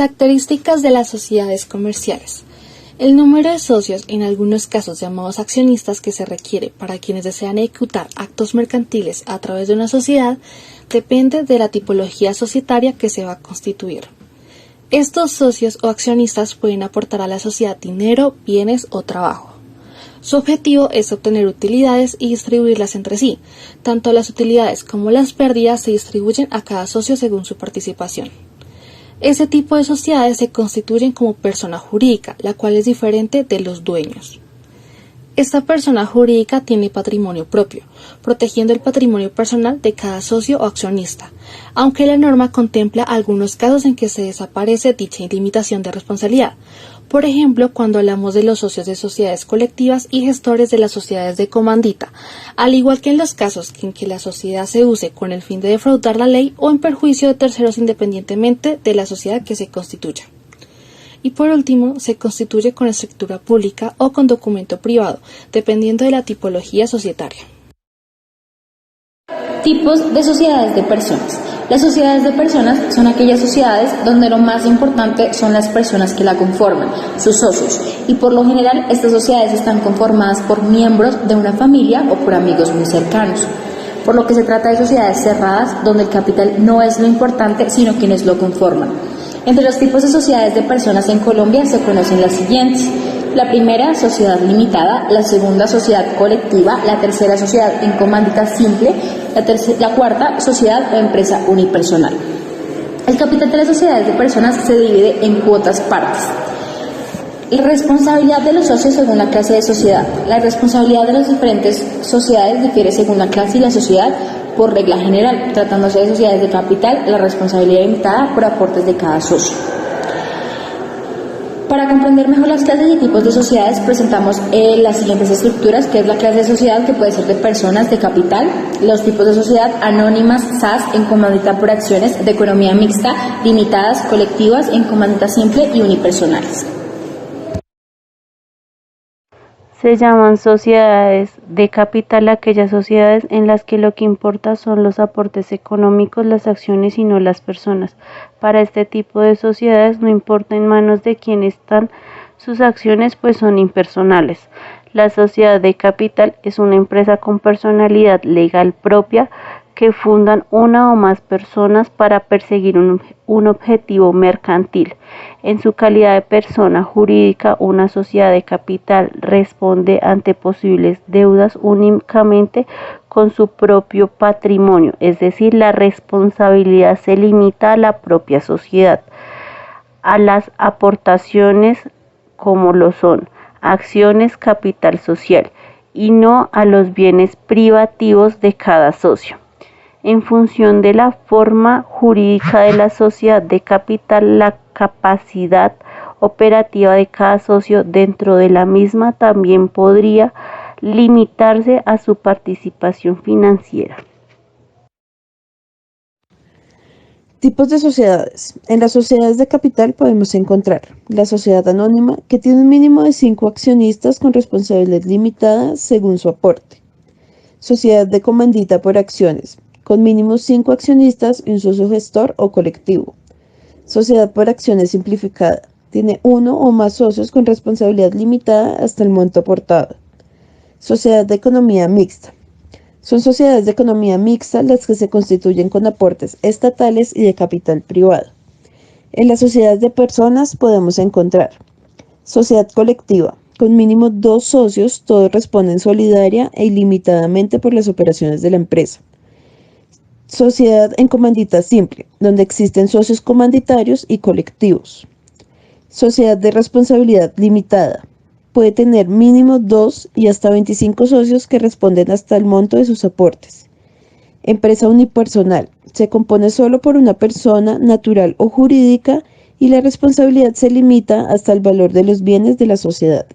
Características de las sociedades comerciales. El número de socios, en algunos casos llamados accionistas, que se requiere para quienes desean ejecutar actos mercantiles a través de una sociedad, depende de la tipología societaria que se va a constituir. Estos socios o accionistas pueden aportar a la sociedad dinero, bienes o trabajo. Su objetivo es obtener utilidades y distribuirlas entre sí. Tanto las utilidades como las pérdidas se distribuyen a cada socio según su participación. Ese tipo de sociedades se constituyen como persona jurídica, la cual es diferente de los dueños. Esta persona jurídica tiene patrimonio propio, protegiendo el patrimonio personal de cada socio o accionista, aunque la norma contempla algunos casos en que se desaparece dicha limitación de responsabilidad. Por ejemplo, cuando hablamos de los socios de sociedades colectivas y gestores de las sociedades de comandita, al igual que en los casos en que la sociedad se use con el fin de defraudar la ley o en perjuicio de terceros independientemente de la sociedad que se constituya. Y por último, se constituye con escritura pública o con documento privado, dependiendo de la tipología societaria. Tipos de sociedades de personas. Las sociedades de personas son aquellas sociedades donde lo más importante son las personas que la conforman, sus socios, y por lo general estas sociedades están conformadas por miembros de una familia o por amigos muy cercanos, por lo que se trata de sociedades cerradas donde el capital no es lo importante sino quienes lo conforman. Entre los tipos de sociedades de personas en Colombia se conocen las siguientes. La primera, sociedad limitada; la segunda, sociedad colectiva; la tercera, sociedad en comandita simple; la cuarta, sociedad o empresa unipersonal. El capital de las sociedades de personas se divide en cuotas partes. La responsabilidad de los socios según la clase de sociedad. La responsabilidad de las diferentes sociedades difiere según la clase y la sociedad por regla general. Tratándose de sociedades de capital, la responsabilidad es limitada por aportes de cada socio. Para comprender mejor las clases y tipos de sociedades, presentamos las siguientes estructuras, que es la clase de sociedad, que puede ser de personas, de capital; los tipos de sociedad: anónimas, SAS, en comandita por acciones; de economía mixta, limitadas, colectivas, en comandita simple y unipersonales. Se llaman sociedades de capital aquellas sociedades en las que lo que importa son los aportes económicos, las acciones y no las personas. Para este tipo de sociedades no importa en manos de quién están sus acciones, pues son impersonales. La sociedad de capital es una empresa con personalidad legal propia que fundan una o más personas para perseguir un objetivo mercantil. En su calidad de persona jurídica, una sociedad de capital responde ante posibles deudas únicamente con su propio patrimonio, es decir, la responsabilidad se limita a la propia sociedad, a las aportaciones como lo son acciones, capital social, y no a los bienes privativos de cada socio. En función de la forma jurídica de la sociedad de capital, la capacidad operativa de cada socio dentro de la misma también podría limitarse a su participación financiera. Tipos de sociedades. En las sociedades de capital podemos encontrar la sociedad anónima, que tiene un mínimo de 5 accionistas con responsabilidad limitada según su aporte. Sociedad de comandita por acciones, con mínimo 5 accionistas y un socio gestor o colectivo. Sociedad por acciones simplificada. Tiene 1 o más socios con responsabilidad limitada hasta el monto aportado. Sociedad de economía mixta. Son sociedades de economía mixta las que se constituyen con aportes estatales y de capital privado. En las sociedades de personas podemos encontrar sociedad colectiva. Con mínimo 2 socios, todos responden solidaria e ilimitadamente por las operaciones de la empresa. Sociedad en comandita simple, donde existen socios comanditarios y colectivos. Sociedad de responsabilidad limitada. Puede tener mínimo 2 y hasta 25 socios que responden hasta el monto de sus aportes. Empresa unipersonal. Se compone solo por una persona natural o jurídica y la responsabilidad se limita hasta el valor de los bienes de la sociedad.